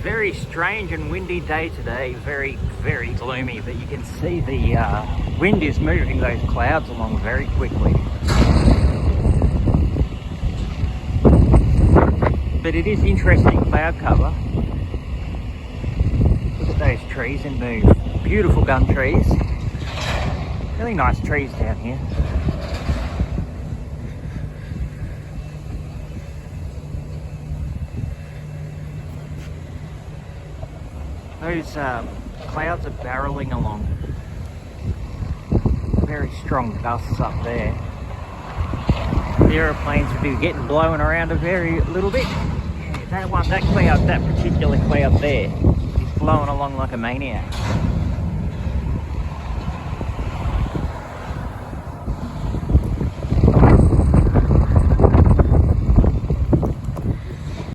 Very strange and windy day today. Very, very gloomy, but you can see the wind is moving those clouds along very quickly. But it is interesting cloud cover. Look at those trees in the beautiful gum trees. Really nice trees down here. Those clouds are barreling along. Very strong gusts up there. The aeroplanes would be getting blown around a very little bit. Yeah, that particular cloud there is blowing along like a maniac.